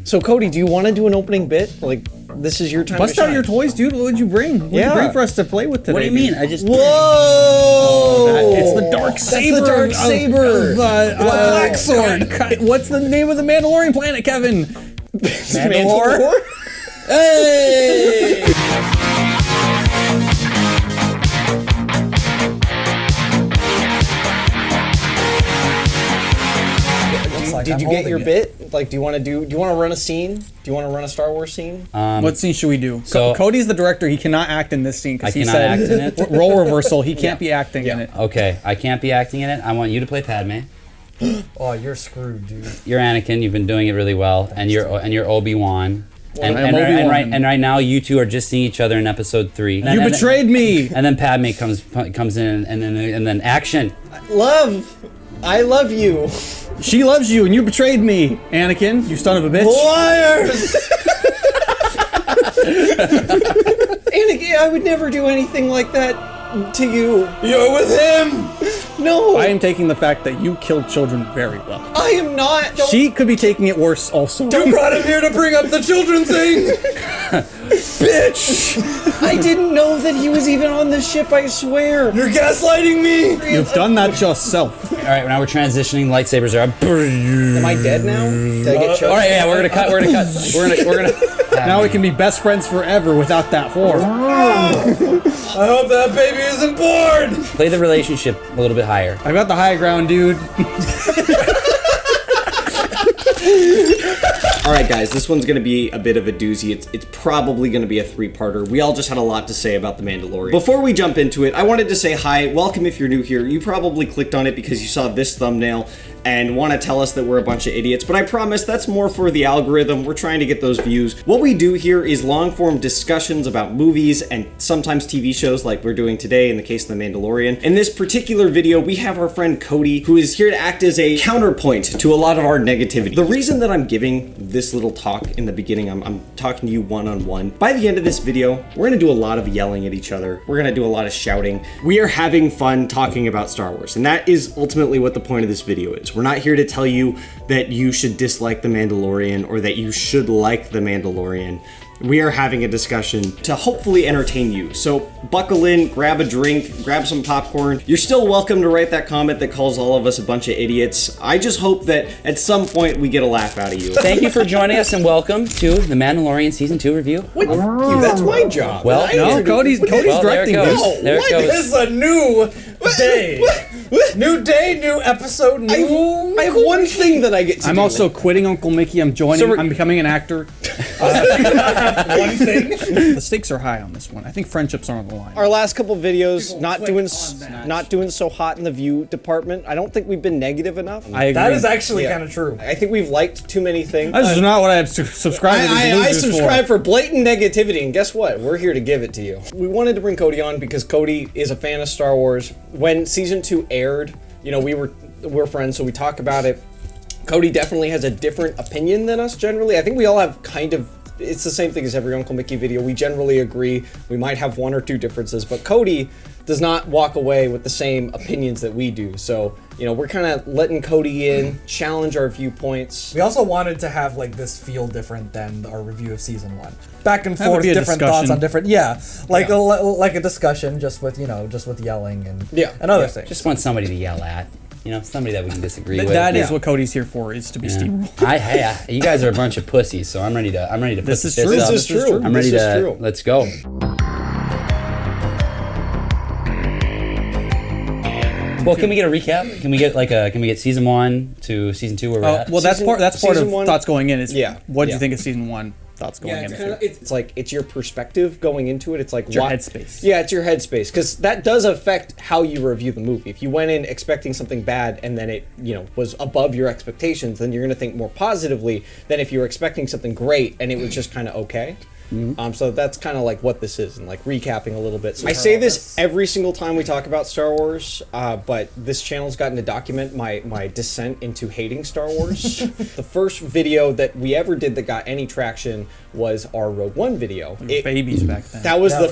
So Cody, do you want to do an opening bit? Like, this is your time. Bust to out shine. your toys, dude. What would you bring? What would you bring for us to play with today? What do you mean? I just... Whoa! It's the dark saber. That's the dark saber. Black sword. What's the name of the Mandalorian planet, Kevin? Mandalore? Hey! Did you get your bit? Like, do you want to run a scene? Do you want to run a Star Wars scene? What scene should we do? So- Cody's the director. He cannot act in this scene because he cannot said act in it? role reversal. He can't be acting in it. Okay, I can't be acting in it. I want you to play Padme. Oh, you're screwed, dude. You're Anakin. You've been doing it really well, and you're Obi-Wan. And Obi-Wan. right now, you two are just seeing each other in episode 3. You betrayed me. And then Padme comes in, and then action. I love you. She loves you, and you betrayed me, Anakin. You son of a bitch. Liars! Anakin, I would never do anything like that to you. You're with him! No! I am taking the fact that you killed children very well. I am not! Don't- She could be taking it worse also. You brought him here to bring up the children thing! Bitch! I didn't know that he was even on the ship, I swear! You're gaslighting me! You've done that yourself. All right, now we're transitioning. Lightsabers are up. Am I dead now? Did I get choked? All right, yeah, we're gonna cut. We're gonna. Now we can be best friends forever without that whore. I hope that baby isn't born! Play the relationship a little bit higher. I got the high ground, dude. Alright guys, this one's gonna be a bit of a doozy. It's probably gonna be a 3-parter. We all just had a lot to say about The Mandalorian. Before we jump into it, I wanted to say hi, welcome if you're new here. You probably clicked on it because you saw this thumbnail and want to tell us that we're a bunch of idiots, but I promise that's more for the algorithm. We're trying to get those views. What we do here is long-form discussions about movies and sometimes TV shows like we're doing today in the case of The Mandalorian. In this particular video, we have our friend Cody, who is here to act as a counterpoint to a lot of our negativity. The reason that I'm giving this little talk in the beginning, I'm talking to you one-on-one. By the end of this video, we're gonna do a lot of yelling at each other. We're gonna do a lot of shouting. We are having fun talking about Star Wars, and that is ultimately what the point of this video is. We're not here to tell you that you should dislike The Mandalorian or that you should like The Mandalorian. We are having a discussion to hopefully entertain you. So buckle in, grab a drink, grab some popcorn. You're still welcome to write that comment that calls all of us a bunch of idiots. I just hope that at some point we get a laugh out of you. Thank you for joining us, and welcome to The Mandalorian Season 2 review. What? That's my job. Well, No, Cody's directing there it this. goes. There it goes. This is a new day. New day, new episode, new... I have one thing that I get to do. I'm also quitting Uncle Mickey. I'm joining. I'm becoming an actor. one thing. The stakes are high on this one. I think friendships are on the line. Our last couple videos not click doing on that. not doing so hot in the view department. I don't think we've been negative enough. I agree. That is actually Yeah. kind of true. I think we've liked too many things. This is not what I subscribed to these I losers subscribe for blatant negativity, and guess what? We're here to give it to you. We wanted to bring Cody on because Cody is a fan of Star Wars. When season 2 aired, you know, we're friends, so we talk about it. Cody definitely has a different opinion than us generally. I think we all have kind of, it's the same thing as every Uncle Mickey video. We generally agree. We might have 1 or 2 differences, but Cody does not walk away with the same opinions that we do. So, you know, we're kind of letting Cody in, challenge our viewpoints. We also wanted to have like this feel different than our review of season 1. Back and That would forth, be a different discussion. thoughts on different, like a discussion, just with yelling and other things. Just want somebody to yell at. You know, somebody that we can disagree with. That is what Cody's here for, is to be steamrolled. Hey, you guys are a bunch of pussies, so I'm ready to put This the is fist true. up. This is true. I'm ready This is to, true. let's go. Well, can we get a recap? Can we get season 1 to season 2 where we're at? Well, that's part of season 1 thoughts going in. Is what do yeah. you think of season 1? Thoughts going in. It's like, it's your perspective going into it. It's like your headspace. Yeah, it's your headspace, because that does affect how you review the movie. If you went in expecting something bad and then it, you know, was above your expectations, then you're going to think more positively than if you were expecting something great and it was just kind of okay. So that's kind of like what this is, and like recapping a little bit. So I say this every single time we talk about Star Wars, but this channel's gotten to document my descent into hating Star Wars. The first video that we ever did that got any traction was our Rogue One video. Babies back then. That was the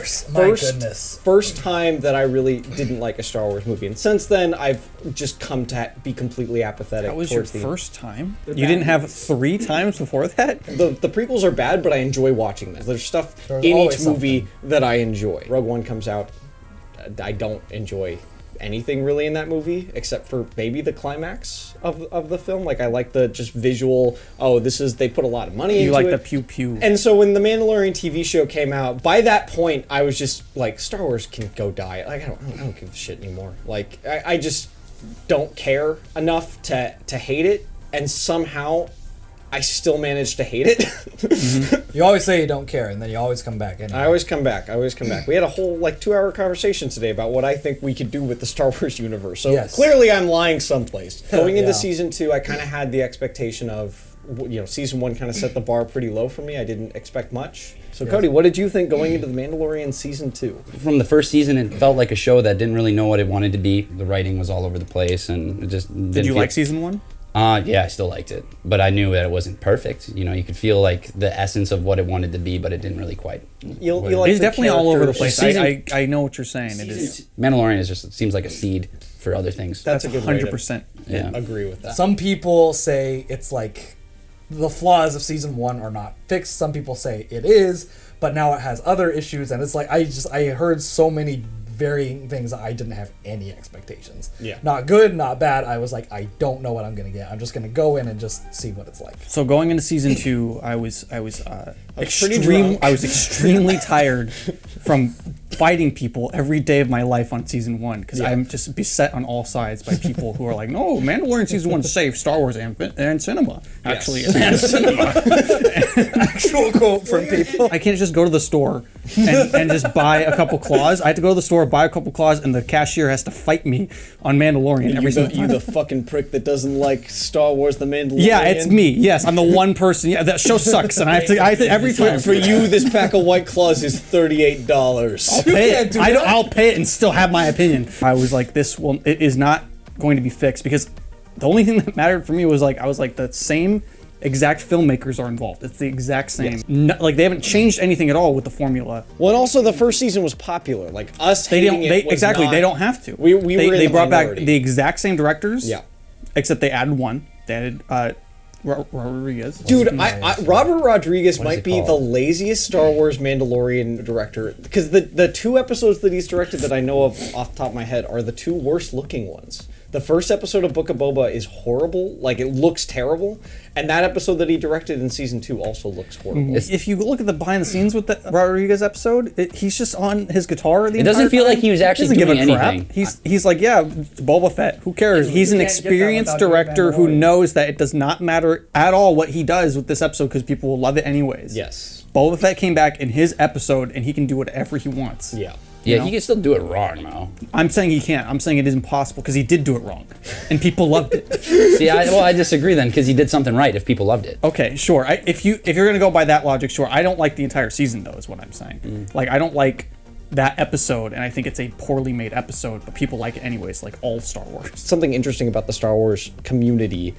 first time that I really didn't like a Star Wars movie, and since then I've just come to be completely apathetic. That was your first time? You didn't have 3 times before that? The prequels are bad, but I enjoy watching them. There's stuff in each movie that I enjoy. Rogue One comes out, I don't enjoy anything really in that movie except for maybe the climax of the film. Like I like the just visual, they put a lot of money into it. You like the pew pew. And so when the Mandalorian TV show came out, by that point I was just like, Star Wars can go die. Like I don't give a shit anymore. Like I just don't care enough to hate it, and somehow I still managed to hate it. You always say you don't care, and then you always come back. Anyway. I always come back. We had a whole 2-hour conversation today about what I think we could do with the Star Wars universe. So clearly I'm lying someplace. Going into season 2, I kind of had the expectation of, season 1 kind of set the bar pretty low for me. I didn't expect much. So Cody, what did you think going into The Mandalorian season 2? From the first season, it felt like a show that didn't really know what it wanted to be. The writing was all over the place, and it just didn't. Did you like season 1? Yeah, I still liked it, but I knew that it wasn't perfect. You could feel like the essence of what it wanted to be, but it didn't really quite. It's definitely all over the place. I know what you're saying. It is. Mandalorian seems like a seed for other things. That's a good 100%. Yeah, agree with that. Some people say it's like the flaws of season 1 are not fixed. Some people say it is, but now it has other issues, and it's like I heard so many varying things. I didn't have any expectations. Yeah. Not good, not bad. I was like, I don't know what I'm gonna get. I'm just gonna go in and just see what it's like. So going into season 2, I was extremely tired from fighting people every day of my life on season 1 because I'm just beset on all sides by people who are like, no, Mandalorian season 1 saved Star Wars and cinema. Actually, and cinema. Actual quote from people. I can't just go to the store and just buy a couple claws. I have to go to the store, buy a couple claws, and the cashier has to fight me on Mandalorian every single time. You the fucking prick that doesn't like Star Wars: The Mandalorian. Yeah, it's me. Yes, I'm the one person. Yeah, that show sucks, and I have to every time. For you, this pack of White Claws is $38. I'll pay it. I'll pay it and still have my opinion. I was like, it is not going to be fixed, because the only thing that mattered for me was the same exact filmmakers are involved. It's the exact same. Yes. They haven't changed anything at all with the formula. Well, and also the first season was popular. Like us, they don't have to. They brought back the exact same directors. Yeah. Except they added one. They added Rodriguez. Dude, Robert Rodriguez might be the laziest Star Wars Mandalorian director, because the 2 episodes that he's directed that I know of off the top of my head are the 2 worst looking ones. The first episode of Book of Boba is horrible. Like, it looks terrible. And that episode that he directed in season 2 also looks horrible. If you look at the behind the scenes with the Rodriguez episode, he's just on his guitar the entire time. It doesn't feel like he was actually doing anything. He's like, yeah, it's Boba Fett. Who cares? He's an experienced director who knows that it does not matter at all what he does with this episode, because people will love it anyways. Yes. Boba Fett came back in his episode, and he can do whatever he wants. Yeah. Yeah, he can still do it wrong, though. I'm saying he can't. I'm saying it is impossible, because he did do it wrong, and people loved it. See, I disagree then, because he did something right if people loved it. Okay, sure. If you're gonna go by that logic, sure. I don't like the entire season, though, is what I'm saying. Like, I don't like that episode, and I think it's a poorly made episode, but people like it anyways, like all Star Wars. Something interesting about the Star Wars community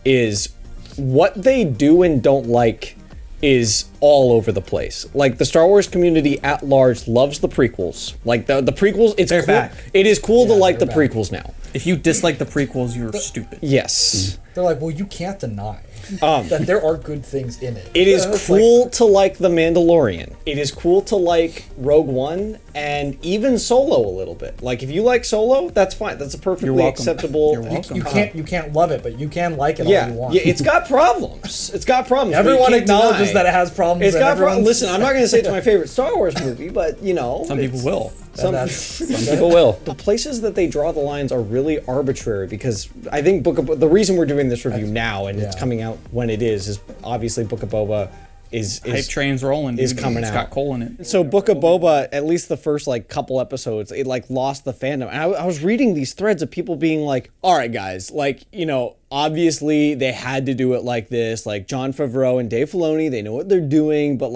is what they do and don't like is all over the place. Like, the Star Wars community at large loves the prequels. Like, the prequels, they're cool. Back. It is cool to like the prequels now. If you dislike the prequels, you're stupid. Yes. They're like, well, you can't deny that there are good things in it. It is cool to like The Mandalorian. It is cool to like Rogue One, and even Solo a little bit. Like, if you like Solo, that's fine. That's a perfectly acceptable. You're welcome. You can't love it, but you can like it all you want. Yeah, it's got problems. It's got problems. Everyone acknowledges that it has problems. It's got problems. Listen, I'm not going to say it's my favorite Star Wars movie, but some people will. Some people will. The places that they draw the lines are really arbitrary, because I think the reason we're doing this review now and it's coming out when it is obviously Book of Boba is hype train's rolling. Is coming out. It's got coal in it. So Book of Boba, at least the first couple episodes, it lost the fandom. And I was reading these threads of people being like, all right, guys, obviously they had to do it like this. Like, Jon Favreau and Dave Filoni, they know what they're doing, but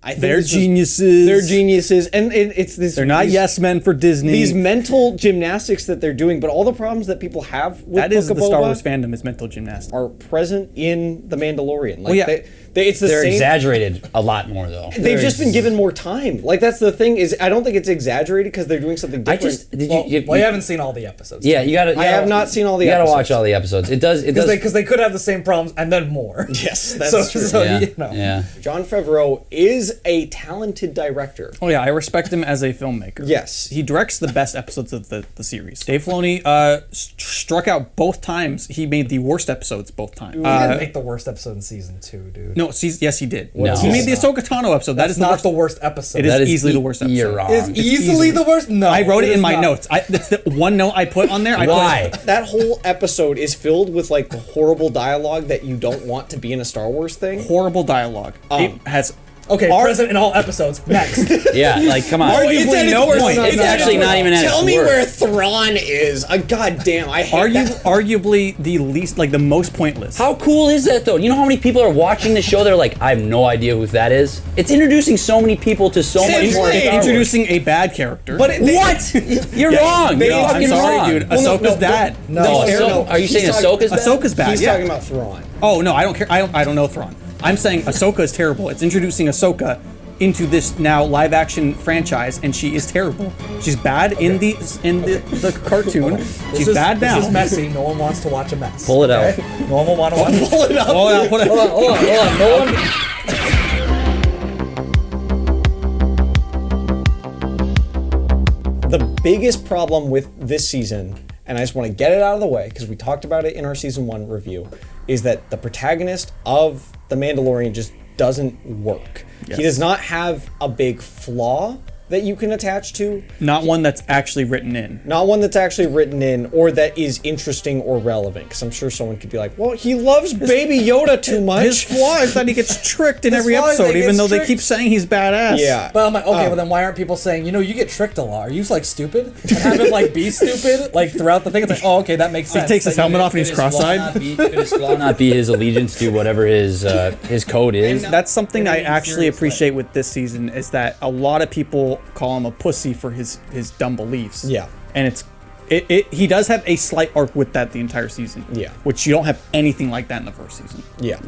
I think They're this is- geniuses. They're geniuses, and it's this. They're not these- yes men for Disney. These mental gymnastics that they're doing, but all the problems that people have with that is Book the of Star Boba Wars fandom is mental gymnastics. are present in the Mandalorian. Like, yeah. it's the They're same. exaggerated a lot more though. They've just been given more time. Like that's the thing is, I don't think it's exaggerated because they're doing something I different. just did Well, you, you haven't seen all the episodes. yeah, you gotta. I have not seen all the You gotta watch episodes. all the episodes. It does. because they could have the same problems and then more. Yes, that's so, true. So, yeah, you know. yeah. John Favreau is a talented director. Oh yeah, I respect him as a filmmaker. Yes. He directs the best episodes of the series. Dave Filoni struck out both times. He made the worst episodes both times. He didn't make the worst episode in season 2, dude. No, yes he did. No. He made the Ahsoka Tano episode. That's not the worst episode. It is That is easily the worst episode. You're wrong. It's easily the worst? No. I wrote it in is my not. notes. That's the one note I put on there. Why? That whole episode is filled with like the horrible dialogue that you don't want to be in a Star Wars thing. Horrible dialogue. It has Okay, present in all episodes. Next. Yeah, like come on. Arguably no point. It's actually not even at its Tell me where worst. Thrawn is. God damn, I hate that. arguably the least, like the most pointless. How cool is that though? You know how many people are watching the show? They're like, I have no idea who that is. It's introducing so many people to so much more. Exactly. Star Wars. Introducing a bad character. But What? You're wrong. You're I'm fucking sorry, wrong. dude. Well, no, Ahsoka's no, bad. No, are you saying He's talking- Ahsoka's bad? Ahsoka's bad. He's yeah. talking about Thrawn. Oh no, I don't care. I don't know Thrawn. I'm saying Ahsoka is terrible. It's introducing Ahsoka into this now live action franchise, and she is terrible. She's bad in the cartoon. She's bad now. This is messy. No one wants to watch a mess. Pull it out. No one will want to watch it. Pull it up. Hold on, hold on. Hold on. No one. The biggest problem with this season, and I just want to get it out of the way because we talked about it in our season 1 review, is that the protagonist of The Mandalorian just doesn't work. Yes. He does not have a big flaw that you can attach to, Not one that's actually written in. not one that's actually written in or that is interesting or relevant. Because I'm sure someone could be like, well, he loves Baby Yoda too much. His flaw is that he gets tricked in His every flaw is that episode, he even gets though they tricked. keep saying he's badass. Yeah. But I'm like, okay, well then why aren't people saying, you get tricked a lot? Are you like stupid? And have him like be stupid like throughout the thing? It's like, oh, okay, that makes sense. takes his That you helmet make- off and he's Could his flaw cross-eyed. not be- Could his flaw not be his allegiance to whatever his code is? That's something I in a actually serious appreciate with this season is that a lot of people call him a pussy for his dumb beliefs. Yeah. And he does have a slight arc with that the entire season. Yeah. Which you don't have anything like that in the first season. Yeah.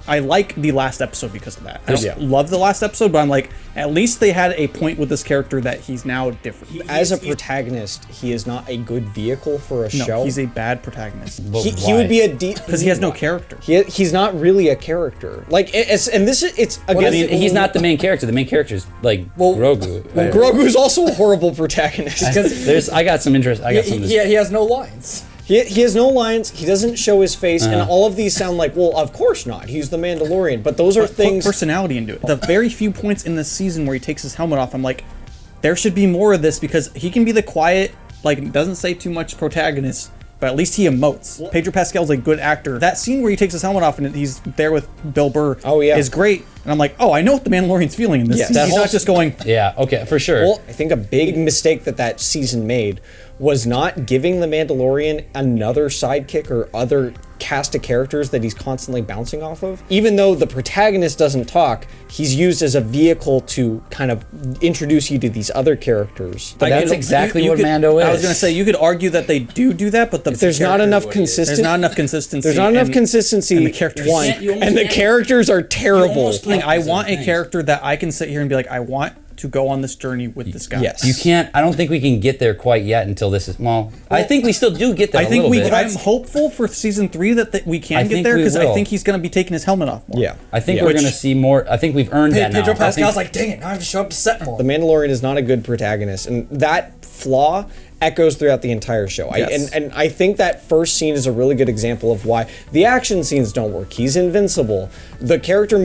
I like the last episode because of that. I don't Yeah. love the last episode, but I'm like, at least they had a point with this character that he's now different. As a protagonist, he is not a good vehicle for a No, show. he's a bad protagonist. But he would why? be a deep Because he has no character. He's not really a character. Like, and this is it's again. I mean, he's not the main character. The main character is like Grogu. Well, Grogu is also a horrible protagonist. I got some interest. I got some. He has no lines. He has no lines. He doesn't show his face, and all of these sound like, well, of course not. He's the Mandalorian. But those are Put things. personality into it. The very few points in this season where he takes his helmet off, I'm like, there should be more of this because he can be the quiet, like doesn't say too much protagonist, but at least he emotes. Pedro Pascal's a good actor. That scene where he takes his helmet off and he's there with Bill Burr is great. And I'm like, oh, I know what the Mandalorian's feeling in this. Yeah, He's that whole- not just going, Yeah. Okay. For sure. Well, I think a big mistake that season made was not giving the Mandalorian another sidekick or other cast of characters that he's constantly bouncing off of. Even though the protagonist doesn't talk, he's used as a vehicle to kind of introduce you to these other characters. But That's exactly what Mando is. I was gonna say you could argue that they do that, but there's not enough consistency. There's not enough consistency. There's not enough and- consistency. and the characters- One, You almost and the can't- characters are terrible. I want a character that I can sit here and be like, I want to go on this journey with this guy. Yes. You can't. I don't think we can get there quite yet until this is. Well, I think we still do get there. I think a little bit. I'm hopeful for season 3 that we I can get think there we because I will. think he's going to be taking his helmet off more. Yeah. I think Yeah. we're going to see more. I think we've earned that now. Pedro I think- Pascal's like, dang it, now I have to show up to set more. The Mandalorian is not a good protagonist, and that flaw echoes throughout the entire show. Yes. And I think that first scene is a really good example of why the action scenes don't work. He's invincible. The character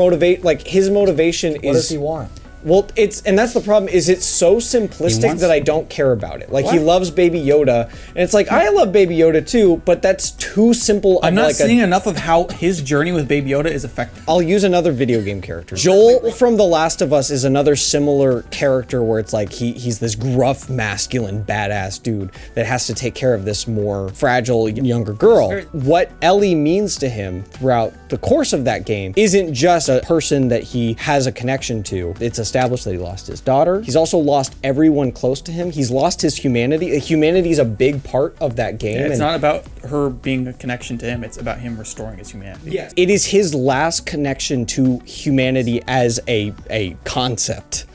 his motivation What is does he want? Well, and that's the problem, is it's so simplistic that I don't care about it. Like, he loves Baby Yoda, and it's like, I love Baby Yoda too, but that's too simple. I'm not seeing enough of how his journey with Baby Yoda is effective. I'll use another video game character. Joel from The Last of Us is another similar character where it's like he's this gruff, masculine, badass dude that has to take care of this more fragile, younger girl. What Ellie means to him throughout the course of that game isn't just a person that he has a connection to. It's established that he lost his daughter. He's also lost everyone close to him. He's lost his humanity. Humanity is a big part of that game. Yeah, it's not about her being a connection to him. It's about him restoring his humanity. Yes. It is his last connection to humanity as a concept.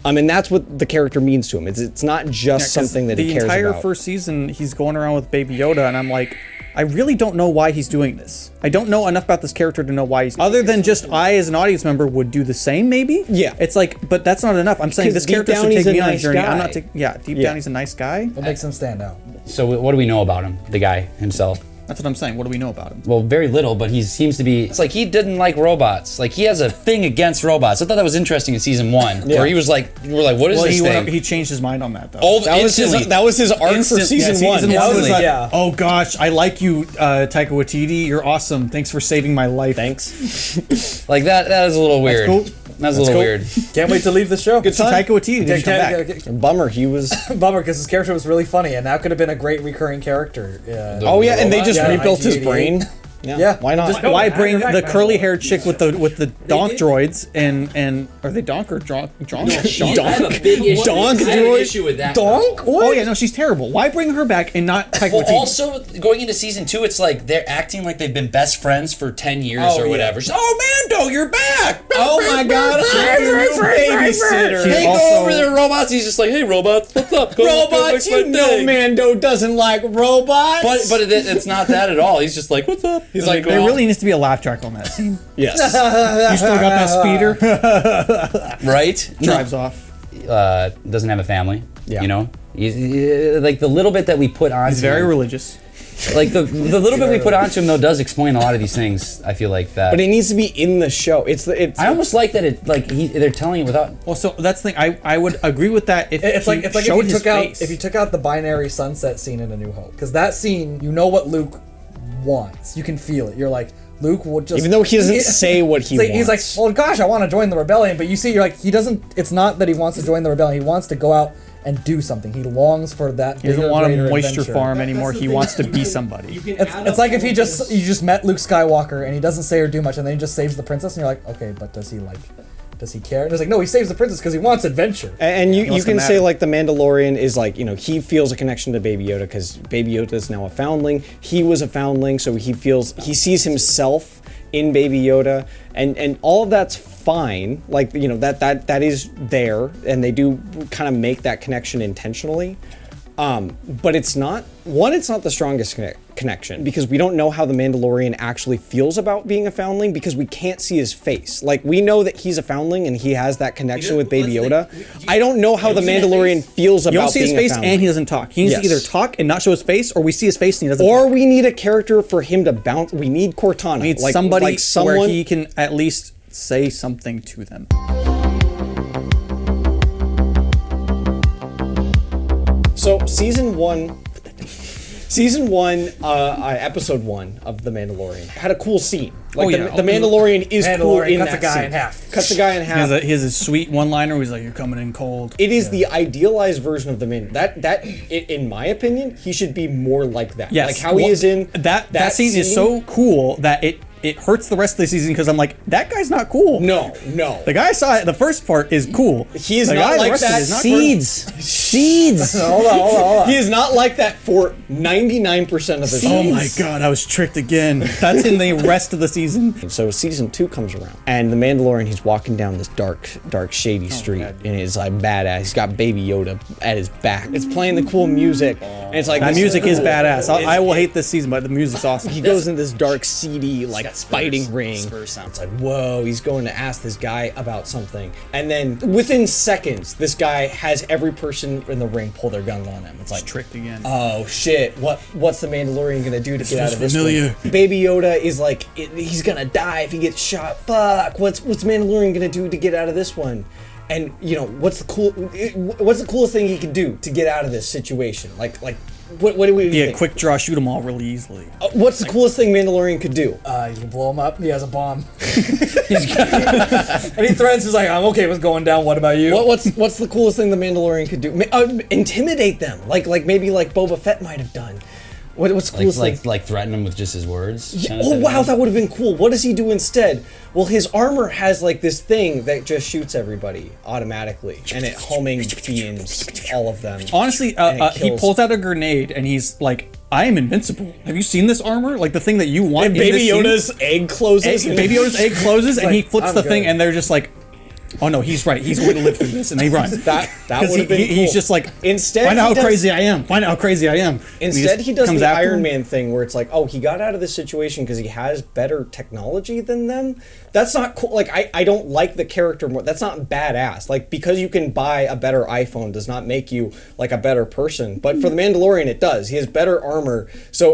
And that's what the character means to him. It's not just something that he cares about. The entire first season, he's going around with Baby Yoda, and I'm like, I really don't know why he's doing this. I don't know enough about this character to know why he's... Other than just I, as an audience member, would do the same, maybe? Yeah. It's like, but that's not enough. I'm saying this character should take me on a journey. I'm not taking... Yeah, deep down, he's a nice guy. What makes him stand out? So what do we know about him, the guy himself? That's what I'm saying. What do we know about him? Well, very little, but he seems to be... It's like he didn't like robots. Like, he has a thing against robots. I thought that was interesting in season 1, where he was like, we're like, what is this thing? He changed his mind on that, though. Oh, that was his arc for season 1. Season 1 was like, yeah. oh gosh, I like you, Taika Waititi. You're awesome. Thanks for saving my life. Thanks. Like, that is a little weird. Cool. That's a little weird. Can't wait to leave the show. Good time. Taika Waititi didn't come back. Bummer, he was... Bummer, because his character was really funny, and that could have been a great recurring character. Oh yeah, and they just rebuilt his 1988. brain. Yeah. Why not? Just, why bring the curly-haired chick with the donk droids and are they donk or donk? I have a big issue. Donk I have an droid? issue with that. Donk? What? Oh yeah, no, she's terrible. Why bring her back and not Taika Well, Waititi? also, going into season 2, it's like they're acting like they've been best friends for 10 years or whatever. She's, oh, Mando, you're back! Oh my god, I'm your new babysitter. Hey, also- go over there, robots. He's just like, hey, robots, what's up? Go Robots, fix my you know thing. Mando doesn't like robots. But it's not that at all. He's just like, what's up? He's like, There really needs to be a laugh track on that scene. yes. You still got that speeder? right? Drives off. Doesn't have a family. Yeah. You know, like the little bit that we put on. He's very religious. Like the little bit we put onto him though does explain a lot of these things. I feel like that. But it needs to be in the show. I almost like that they're telling it without. Well, so that's the thing. I would agree with that if It's like he showed his face. if you took out the binary sunset scene in A New Hope, because that scene, you know what Luke wants. You can feel it. You're like, Luke will just... Even though he doesn't say what he wants. He's like, well, gosh, I want to join the rebellion. But you see, you're like, he doesn't... It's not that he wants to join the rebellion. He wants to go out and do something. He longs for that. He doesn't want a greater moisture adventure. farm anymore. He wants to be somebody. It's like if you just met Luke Skywalker and he doesn't say or do much, and then he just saves the princess, and you're like, okay, but does he care? And it's like, no, he saves the princess because he wants adventure. And you wants to can say matter. like the Mandalorian is like, you know, he feels a connection to Baby Yoda because Baby Yoda is now a foundling. He was a foundling, so he sees himself in Baby Yoda, and all of that's fine. Like, you know, that is there, and they do kind of make that connection intentionally. But it's not the strongest connection because we don't know how the Mandalorian actually feels about being a foundling because we can't see his face. Like, we know that he's a foundling and he has that connection with Baby Yoda. I don't know how the Mandalorian feels about being a foundling. You don't see his face and he doesn't talk. He needs to either talk and not show his face, or we see his face and he doesn't talk. Or we need a character for him to bounce. We need Cortana. We need somebody where he can at least say something to them. So season one, episode 1 of The Mandalorian had a cool scene. Like the Mandalorian is cool in cuts that a guy scene. in half. Cuts a guy in half. He has a sweet one-liner where he's like, "You're coming in cold." It is the idealized version of the Mandalorian. That in my opinion, he should be more like that. Yes. Like how he is in that scene is so cool that it hurts the rest of the season because I'm like, that guy's not cool. No. The guy I saw it. The first part is cool. He is The not guy, the like rest of it that. is not Seeds. Hold on. He is not like that for 99% of the cool. Oh my god, I was tricked again. That's in the rest of the season. So season 2 comes around, and the Mandalorian, he's walking down this dark, shady street, and he's like badass. He's got Baby Yoda at his back. It's playing the cool music, and it's like That music is badass. I will hate this season, but the music's awesome. He goes in this dark, seedy, like fighting ring. Spurs sound. It's like, whoa, he's going to ask this guy about something. And then within seconds, this guy has every person in the ring pull their guns on him. It's like, Tricked again. oh shit, what's the Mandalorian gonna do to get out of this familiar. one? Baby Yoda is like, he's gonna die if he gets shot. Fuck, what's Mandalorian gonna do to get out of this one? And you know, what's the coolest thing he can do to get out of this situation? Like what do we think? Quick draw, shoot them all really easily. What's the coolest thing Mandalorian could do? You can blow him up. He has a bomb. And he threatens. He's like, I'm okay with going down. What about you? What's the coolest thing the Mandalorian could do? Intimidate them, like maybe like Boba Fett might have done. What's the coolest thing? Like threaten him with just his words? Oh wow, that would have been cool. What does he do instead? Well, his armor has like this thing that just shoots everybody automatically, and it homing beams all of them. Honestly, he pulls out a grenade and he's like, I am invincible. Have you seen this armor? Like the thing that you want And in Baby this scene? Yoda's egg closes. Baby Yoda's egg closes and he flips I'm the thing good. and they're just like, oh no, he's right. He's going to live through this, and they run. That would have been cool. He's just like, Instead, find out he how does- crazy I am. Find out how crazy I am. And Instead, he does comes the after Iron him. Man thing where it's like, oh, he got out of this situation because he has better technology than them. That's not cool. Like, I don't like the character more. That's not badass. Like, because you can buy a better iPhone does not make you like a better person. But for the Mandalorian, it does. He has better armor.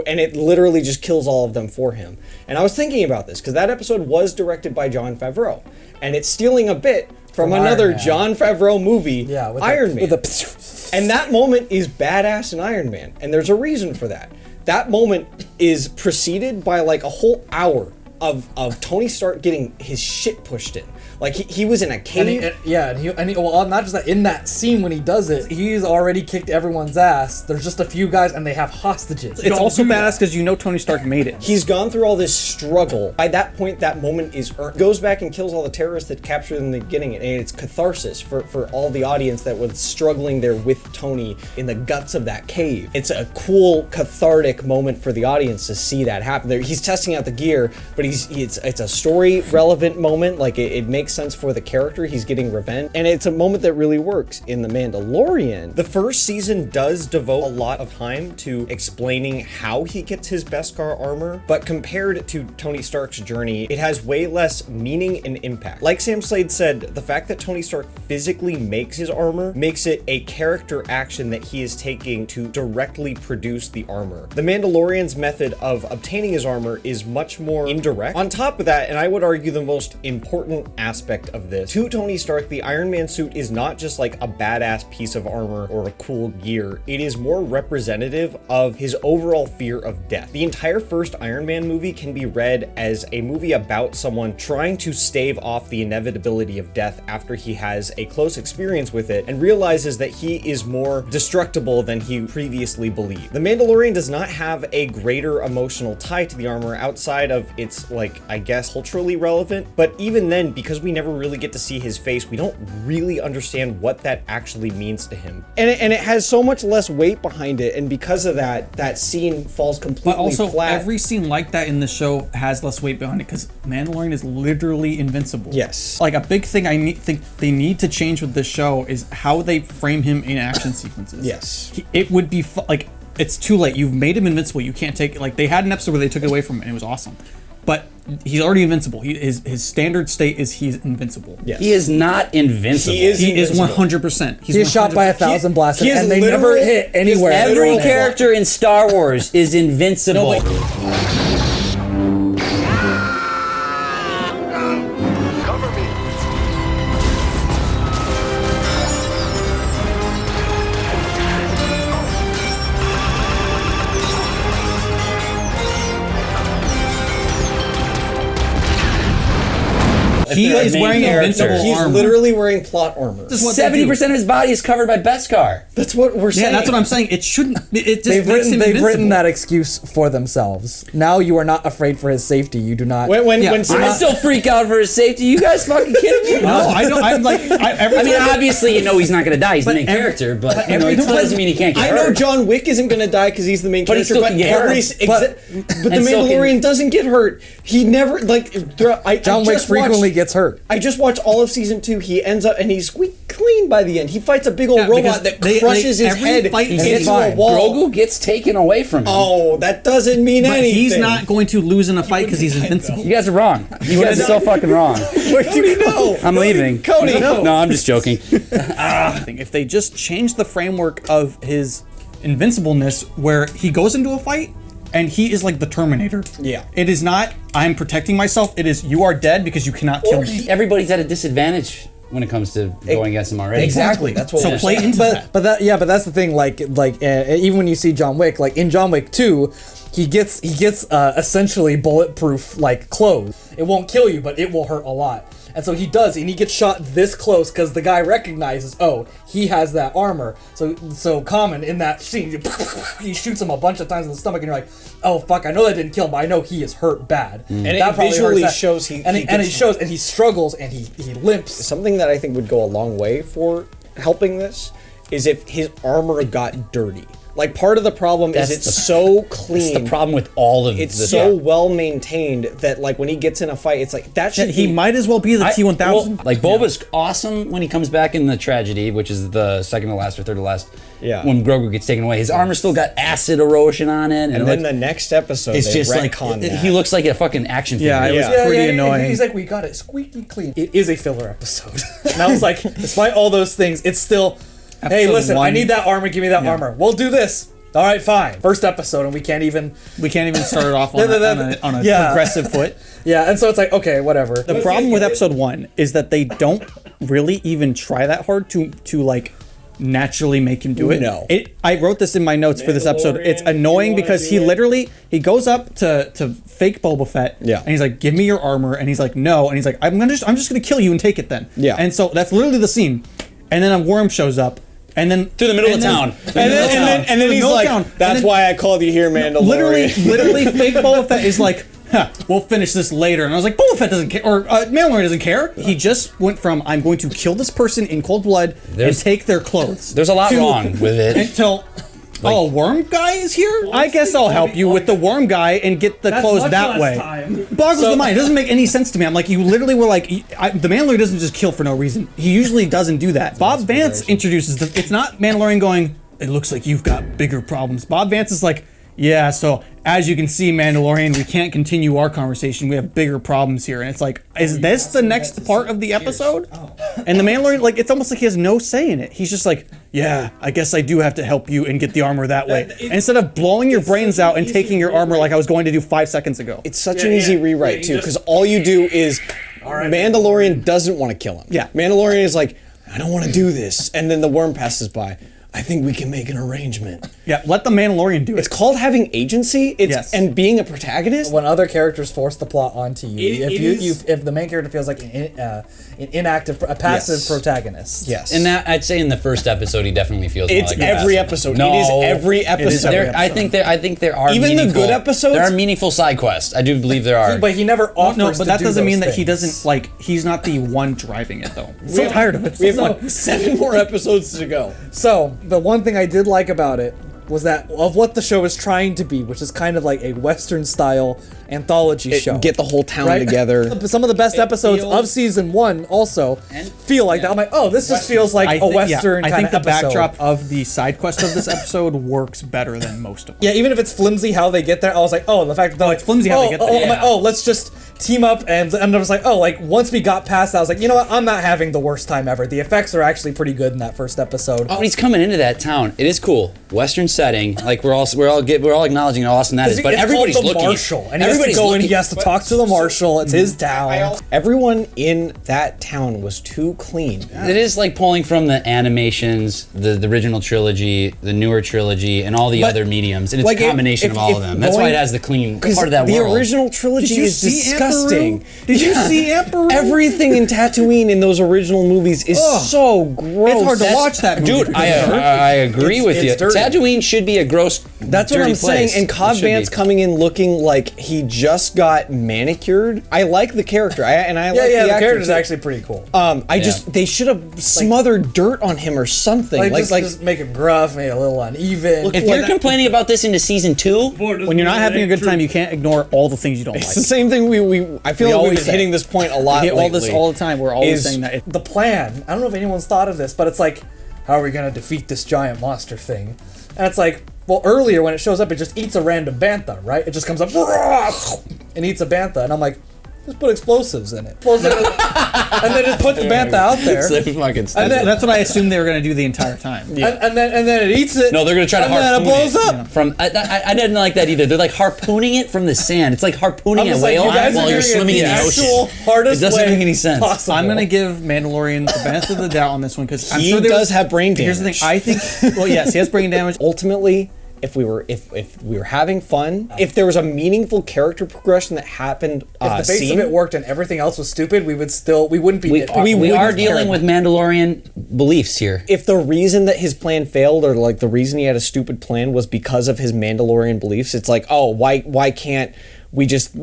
And it literally just kills all of them for him. And I was thinking about this because that episode was directed by Jon Favreau, and it's stealing a bit from another Iron Man. Jon Favreau movie, Yeah, with Iron Man. The And that moment is badass in Iron Man, and there's a reason for that. That moment is preceded by like a whole hour of Tony Stark getting his shit pushed in. Like he was in a cave. Well, not just that. In that scene when he does it, he's already kicked everyone's ass. There's just a few guys, and they have hostages. It's also badass because you know Tony Stark made it. He's gone through all this struggle. By that point, that moment is earned. Goes back and kills all the terrorists that captured in the beginning, and it's catharsis for all the audience that was struggling there with Tony in the guts of that cave. It's a cool, cathartic moment for the audience to see that happen. He's testing out the gear, but it's a story relevant moment. Like it makes sense for the character. He's getting revenge, and it's a moment that really works in The Mandalorian. The first season does devote a lot of time to explaining how he gets his Beskar armor, but compared to Tony Stark's journey, it has way less meaning and impact. Like Sam Slade said, the fact that Tony Stark physically makes his armor makes it a character action that he is taking to directly produce the armor. The Mandalorian's method of obtaining his armor is much more indirect. On top of that, and I would argue the most important aspect of this, to Tony Stark, the Iron Man suit is not just like a badass piece of armor or a cool gear. It is more representative of his overall fear of death. The entire first Iron Man movie can be read as a movie about someone trying to stave off the inevitability of death after he has a close experience with it and realizes that he is more destructible than he previously believed. The Mandalorian does not have a greater emotional tie to the armor outside of its, like, I guess, culturally relevant, but even then, because we never really get to see his face, we don't really understand what that actually means to him. And it has so much less weight behind it, and because of that, that scene falls completely But also, flat. every scene like that in the show has less weight behind it because Mandalorian is literally invincible. Yes. Like a big thing I think they need to change with this show is how they frame him in action sequences. Yes. It would be like it's too late. You've made him invincible. You can't take it. Like they had an episode where they took it away from him and it was awesome. But he's already invincible. His standard state is he's invincible. Yes. He is not invincible. He is He is invincible. 100%. He's shot by 1,000 blasts, he is and they never literal- hit anywhere. Every character in Star Wars is invincible. He is wearing invincible He's armor. literally wearing plot armor. This is what they do. 70% of his body is covered by Beskar. That's what we're saying. Yeah, that's what I'm saying. It shouldn't. It just They've makes him written invincible. that excuse for themselves. Now you are not afraid for his safety. You do not. When Yeah, I Sinat- still freak out for his safety. You guys fucking kidding me? No, I don't. I'm like every I mean, time- obviously, you know he's not going to die. He's the main every- character, but you know, every it still time- doesn't mean he can't get I know hurt. John Wick isn't going to die because he's the main But he character, still but can get every hurt. but the and still Mandalorian can- doesn't get hurt. He never like. John Wick frequently gets gets hurt. I just watched all of season 2. He ends up and he's squeak clean by the end. He fights a big old robot that crushes his every head fight into is a fine. wall. Grogu gets taken away from him. Oh, that doesn't mean But anything. he's not going to lose in a fight because he's invincible. You guys are wrong. You guys are so fucking wrong. Cody, no. I'm leaving. Cody, no. No, I'm just joking. If they just change the framework of his invincibleness where he goes into a fight and he is like the Terminator. Yeah. It is not, I'm protecting myself. It is, you are dead because you cannot kill me. Everybody's at a disadvantage when it comes to going against him already. Exactly. That's what So we're play saying. into that. But that's the thing. Like even when you see John Wick, like in John Wick 2, he gets essentially bulletproof like clothes. It won't kill you, but it will hurt a lot. And so he does, and he gets shot this close because the guy recognizes, oh, he has that armor. So Common in that scene, he shoots him a bunch of times in the stomach, and you're like, oh fuck, I know that didn't kill him, but I know he is hurt bad. And that it probably visually hurts that. shows and he struggles and he limps. Something that I think would go a long way for helping this is if his armor got dirty. Like, part of the problem is it's so clean. That's the problem with all of It's this. so well maintained that, like, when he gets in a fight, it's like, that should He be... might as well be the T-1000. Well, like Boba's awesome when he comes back in the tragedy, which is the second to last or third to last. Yeah. When Grogu gets taken away, his armor still got acid erosion on it, And then the next episode, it's they just like retcon that. he looks like a fucking action figure. Yeah, it was Yeah. pretty annoying. He's like, we got it squeaky clean. It is a filler episode. And I was like, despite all those things, it's still, hey, Episode listen, I 1. need that armor, give me that armor. We'll do this. All right, fine. First episode, and we can't even start it off on a Yeah. progressive foot. Yeah, and so it's like, okay, whatever. The problem with episode 1 is that they don't really even try that hard to like naturally make him do it. No. I wrote this in my notes for this episode. It's annoying because he literally he goes up to fake Boba Fett. Yeah. And he's like, "Give me your armor," and he's like, "No," and he's like, I'm just gonna kill you and take it then." Yeah. And so that's literally the scene. And then a worm shows up. And then Through the middle of town. And then he's like, that's why I called you here, Mandalorian. Literally, fake Boba Fett is like, we'll finish this later. And I was like, Boba Fett doesn't care, or Mandalorian doesn't care. He just went from, I'm going to kill this person in cold blood and take their clothes. There's a lot to- wrong with it. Until, oh, worm guy is here? I guess I'll help you with the worm guy and get the clothes that way. Boggles the mind. It doesn't make any sense to me. I'm like, you literally were like, the Mandalorian doesn't just kill for no reason. He usually doesn't do that. Bob Vance introduces the, it's not Mandalorian going, it looks like you've got bigger problems. Bob Vance is like, yeah, so as you can see, Mandalorian, we can't continue our conversation. We have bigger problems here. And it's like, is this the next part of the episode? And the Mandalorian, like, it's almost like he has no say in it. He's just like, yeah, I guess I do have to help you and get the armor that way. Instead of blowing your brains out and taking your armor like I was going to do 5 seconds ago. It's such an easy rewrite, too, because all you do is Mandalorian doesn't want to kill him. Yeah. Mandalorian is like, I don't want to do this. And then the worm passes by. I think we can make an arrangement. Yeah, let the Mandalorian do it. It's called having agency. And being a protagonist. When other characters force the plot onto you, It if the main character feels like an inactive, a passive Yes. protagonist. Yes. In that, I'd say in the first episode, he definitely feels more It's like a every passive. episode. No, It is every episode. I think there are Even the meaningful- good episodes? There are meaningful side quests. I do believe there are. But he never offers No, to but that do doesn't those mean that he things. doesn't, like, he's not the one driving it, though. I'm so tired of it. It's We so have fun. 7 more episodes to go. So, the one thing I did like about it was that of what the show is trying to be, which is kind of like a Western style anthology show. Get the whole town Right? together. Some of the best episodes of season 1 also feel like that. I'm like, oh, this just feels like a Western I kind think of the episode. backdrop of the side quest of this episode works better than most of them. Yeah, even if it's flimsy how they get there, I was like, oh, the fact that they're like, it's flimsy how they get there. I'm like, oh, let's just team up, and I was like, oh, like once we got past that, I was like, you know what, I'm not having the worst time ever. The effects are actually pretty good in that first episode. When he's coming into that town, it is cool. Western setting, like we're all acknowledging how awesome that is. But It's everybody's called the looking. marshal, and he has to everybody's go looking. and he has to talk to the marshal. It's his town. Everyone in that town was too clean. It is like pulling from the animations, the original trilogy, the newer trilogy, and all the other mediums, and it's like, a combination of all of them. That's why it has the clean part of that the world. original trilogy Did you is see disgusting. Emperor? Did you see Emperor? Everything in Tatooine in those original movies is so gross. It's hard to watch that movie. Dude, I agree with you. it's dirty. Tatooine should be a gross. That's what dirty I'm saying. place. And Cobb It should Vanth be. coming in looking like he just got manicured. I like the character. I like Yeah, the the actor character's too. actually pretty cool. They should have smothered dirt on him or something. Just make him gruff, make it a little uneven. If you're complaining about this into season 2, When you're not having a good time, you can't ignore all the things you don't it's like. the same thing. I feel like we've always been say. hitting this point a lot. We hit all this lately. all the time. We're always Is- saying that. The plan, I don't know if anyone's thought of this, but it's like, how are we going to defeat this giant monster thing? And it's like, well, earlier when it shows up, it just eats a random bantha, right? It just comes up and eats a bantha, and I'm like, just put explosives in it. And then just put the bantha out there. so fucking And stupid. then- That's what I assumed they were going to do the entire time. and then it eats it. No, they're gonna try to and then harpoon it blows it. up. From I didn't like that either. They're like harpooning it from the sand. It's like harpooning I'm a just like, whale you guys are while you're doing it swimming in the actual ocean. hardest It doesn't way make any sense. possible. I'm going to give Mandalorian the benefit of the doubt on this one because I'm He sure does have brain Here's the damage. thing. I think. Well, yes, he has brain damage. Ultimately, if we were having fun, if there was a meaningful character progression that happened, If the base of it worked and everything else was stupid, we wouldn't be. We are have dealing cared. with Mandalorian beliefs here. if the reason that his plan failed, or like the reason he had a stupid plan, was because of his Mandalorian beliefs, it's like, oh, why can't we just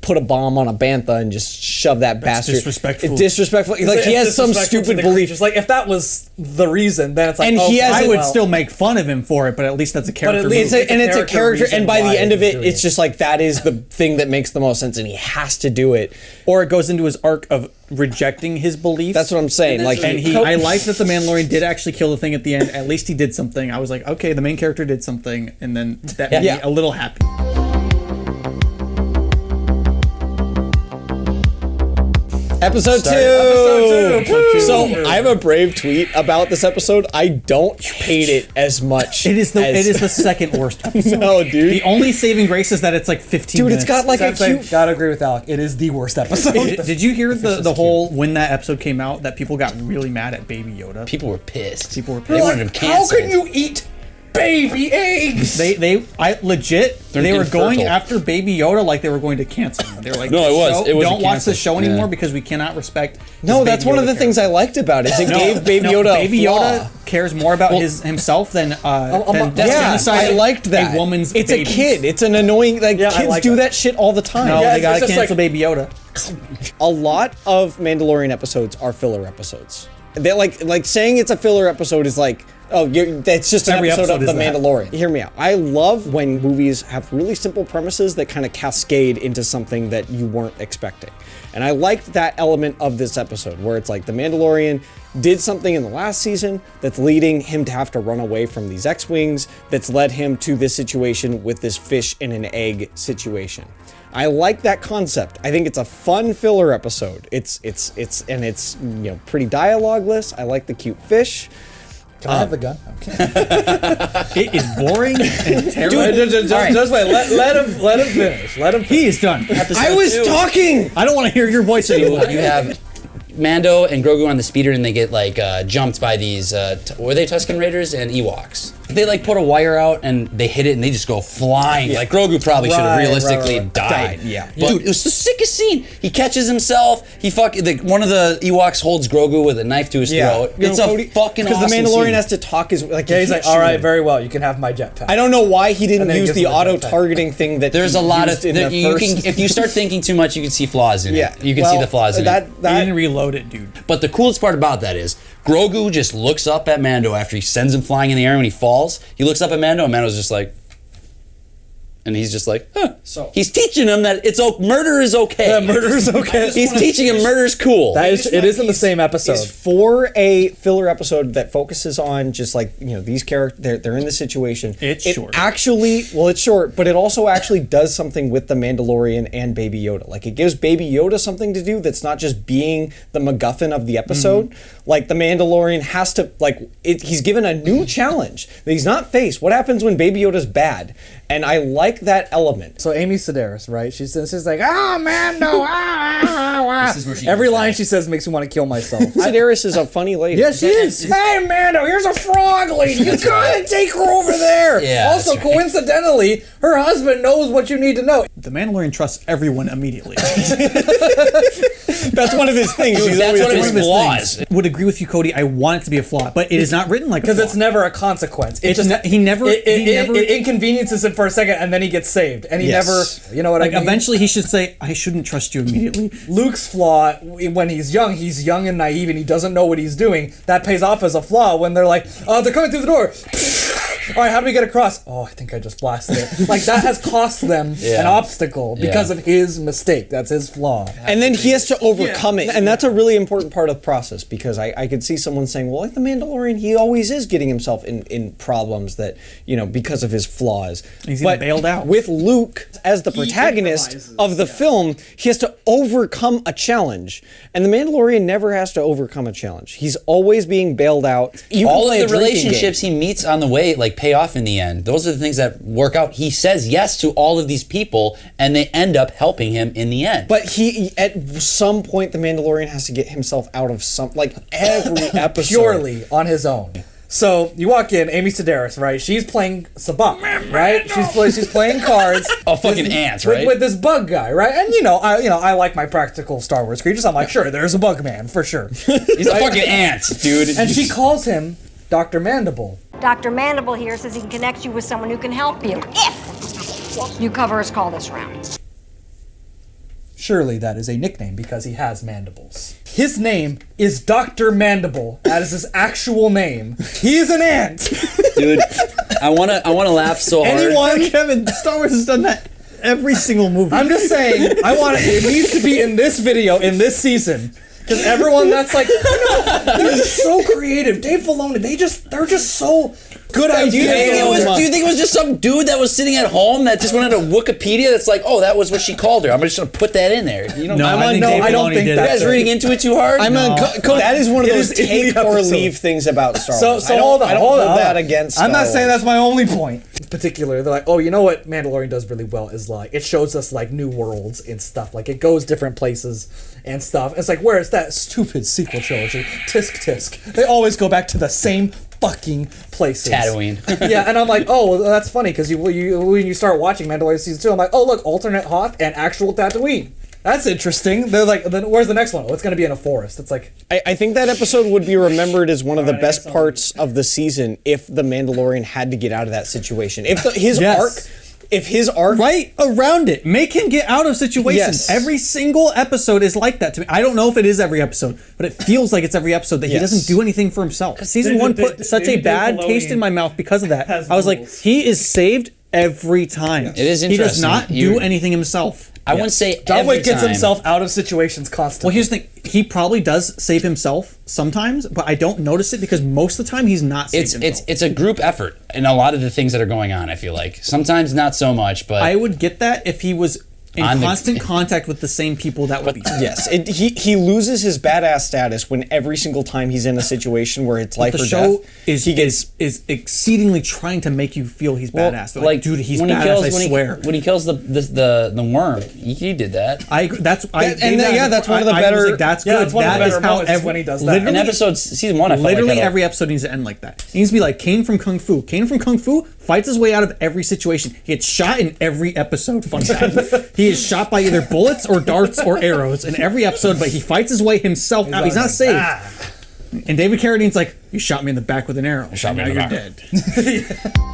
put a bomb on a bantha and just shove that bastard? disrespectful. It's disrespectful. Like he has some stupid belief. Just like if that was the reason, then it's like, And he has- I would well- still make fun of him for it, but at least that's a character. at least move. It's a character, reason and by why the end of he's it, doing it's just like that is the thing that makes the most sense, and he has to do it. Or it goes into his arc of rejecting his beliefs. That's what I'm saying. I like that the Mandalorian did actually kill the thing at the end. At least he did something. I was like, okay, the main character did something, and then that made me a little happy. Episode 2. Episode two. So I have a brave tweet about this episode. I don't hate it as much. It is the second worst episode. No, dude. The only saving grace is that it's like 15 Dude, minutes. it's got like a cute. Gotta agree with Alec. It is the worst episode. Did you hear the whole when that episode came out that people got really mad at Baby Yoda? People were pissed. People were They pissed. wanted him How canceled. can you eat baby eggs? I legit. They're they were going infertile. after Baby Yoda like they were going to cancel him. They were like, No, it was. It was don't watch the canceled. show anymore Yeah. because we cannot respect. No, his that's Baby one of Yoda the things I liked about it. Is it gave Baby Yoda Baby a flaw. Yoda cares more about himself than that's Yeah, genocide I liked that. a woman's It's babies. a kid. It's an annoying. Like Yeah, I kids like do that. that shit all the time. No, Yeah, they it's gotta just cancel like- Baby Yoda. A lot of Mandalorian episodes are filler episodes. They like saying it's a filler episode is like, oh, that's just an Every episode of episode The is that. Mandalorian. Hear me out. I love when movies have really simple premises that kind of cascade into something that you weren't expecting. And I liked that element of this episode where it's like The Mandalorian did something in the last season that's leading him to have to run away from these X-Wings, that's led him to this situation with this fish in an egg situation. I like that concept. I think it's a fun filler episode. It's pretty dialogueless. I like the cute fish. Can I have the gun? Okay. It is boring and terrible. Just wait. Let him finish. Let him finish. He is done. I was talking. I don't want to hear your voice anymore. You have Mando and Grogu on the speeder, and they get like jumped by these were they Tusken Raiders and Ewoks. They like put a wire out and they hit it and they just go flying. Like Grogu probably should have Right, realistically right. died. Yeah. Dude, it was the sickest scene. He catches himself. He one of the Ewoks holds Grogu with a knife to his throat. It's a fucking because awesome the Mandalorian scene. has to talk his like. Yeah, he he's like, keeps all right, shooting. very well. You can have my jetpack. I don't know why he didn't And then he use gives the him the auto jetpack. targeting thing that There's he a lot of used in the you first. can if you start thinking too much, you can see flaws in Yeah, it. You can see the flaws in it. He that didn't reload it, dude. But the coolest part about that is Grogu just looks up at Mando after he sends him flying in the air when he falls. He looks up at Mando and Mando's just like, and he's just like, huh. So- He's teaching him that murder is okay. Yeah, murder is okay. He's teaching him murder's cool. It is in the same episode. is for a filler episode that focuses on just like these characters. They're in this situation. It's short. Actually, well, it's short, but it also actually does something with the Mandalorian and Baby Yoda. Like it gives Baby Yoda something to do that's not just being the MacGuffin of the episode. Like the Mandalorian has to he's given a new challenge that he's not faced. What happens when Baby Yoda's bad? And I like that element. So Amy Sedaris, right? She's like, Mando, This is where she Every goes line back. she says makes me want to kill myself. Sedaris is a funny lady. Yeah, she is. Hey, Mando, here's a frog lady. You gotta take her over there. Yeah, Also, that's right. coincidentally, her husband knows what you need to know. The Mandalorian trusts everyone immediately. That's one of his things. Dude, He's that's always one of his flaws. Would agree with you, Cody. I want it to be a flaw, but it is not written like a Because flaw. it's never a consequence. It He never. inconveniences him it for a second, and then he gets saved, and he Yes. never, you know what I mean? Eventually, he should say, "I shouldn't trust you immediately." Luke's flaw when he's young and naive, and he doesn't know what he's doing. That pays off as a flaw when they're like, "Oh, they're coming through the door." All right, how do we get across? Oh, I think I just blasted it. Like, that has cost them an obstacle because of his mistake. That's his flaw. And then he has to overcome it. And that's a really important part of the process, because I could see someone saying, well, like the Mandalorian, he always is getting himself in problems that, you know, because of his flaws. He's getting bailed out. With Luke, as the protagonist of the film, he has to overcome a challenge. And the Mandalorian never has to overcome a challenge. He's always being bailed out. You can All play of a the drinking relationships game. he meets on the way, like, pay off in the end. Those are the things that work out. He says yes to all of these people, and they end up helping him in the end. But he, at some point, the Mandalorian has to get himself out of like every episode. Purely on his own. So you walk in, Amy Sedaris, right? She's playing Sabak, right? She's playing cards. Oh, fucking ants, right? With this bug guy, right? And I like my practical Star Wars creatures. I'm like, sure, there's a bug man for sure. He's a fucking ant, dude. And she calls him Dr. Mandible. Dr. Mandible here says he can connect you with someone who can help you if you cover his call this round. Surely that is a nickname because he has mandibles. His name is Dr. Mandible. That is his actual name. He is an ant. Dude, I wanna laugh so hard. Anyone? Kevin, Star Wars has done that every single movie. I'm just saying, it needs to be in this video, in this season. Because everyone that's like, they're just so creative. Dave Filoni, they're just so good ideas. Do you think it was just some dude that was sitting at home that just went on to Wikipedia that's like, oh, that was what she called her. I'm just gonna put that in there. You know, I think Dave I don't Filoni think did you that. guys reading into it too hard? That is one of It those is in take the or episode. leave things about Star So Wars. hold on, I don't hold hold on. that against Star I'm not saying Wars. that's my only point. In particular, they're like, oh, you know what Mandalorian does really well is like it shows us like new worlds and stuff. Like it goes different places and stuff. It's like, where's that stupid sequel trilogy? Tisk. They always go back to the same fucking places. Tatooine. Yeah, and I'm like, oh, well, that's funny because when you start watching Mandalorian season 2, I'm like, oh, look, alternate Hoth and actual Tatooine. That's interesting. They're like, then where's the next one? Oh, it's going to be in a forest. It's like, I think that episode would be remembered as one of the best parts of the season if the Mandalorian had to get out of that situation. If his arc right around it. Make him get out of situations. Yes. Every single episode is like that to me. I don't know if it is every episode, but it feels like it's every episode that he doesn't do anything for himself. Season 1 put such a bad taste in my mouth because of that. I was like, he is saved every time. It is He does interesting. not do anything himself. I wouldn't say John every Wick gets time. himself out of situations constantly. Well, here's the thing. He probably does save himself sometimes, but I don't notice it because most of the time he's not saved himself. It's a group effort in a lot of the things that are going on, I feel like. Sometimes not so much, but I would get that if he was in On the- constant contact with the same people that would be. Yes, he loses his badass status when every single time he's in a situation where it's life The or show death. is exceedingly trying to make you feel he's badass. But like, dude, he's when badass. he kills, I swear. when he kills the worm, he did that. I agree. That's that's one of the I was better- like, that's Yeah, good. it's one of the That is better how moments is every- when he does that. literally- In episode season 1, I felt Literally like that every episode needs to end like that. It needs to be like Kane from Kung Fu. Kane from Kung Fu fights his way out of every situation. He gets shot in every episode. Fun fact. He is shot by either bullets or darts or arrows in every episode, but he fights his way himself out. He's not saved. And David Carradine's like, you shot me in the back with an arrow. shot me Now in the you're back. dead.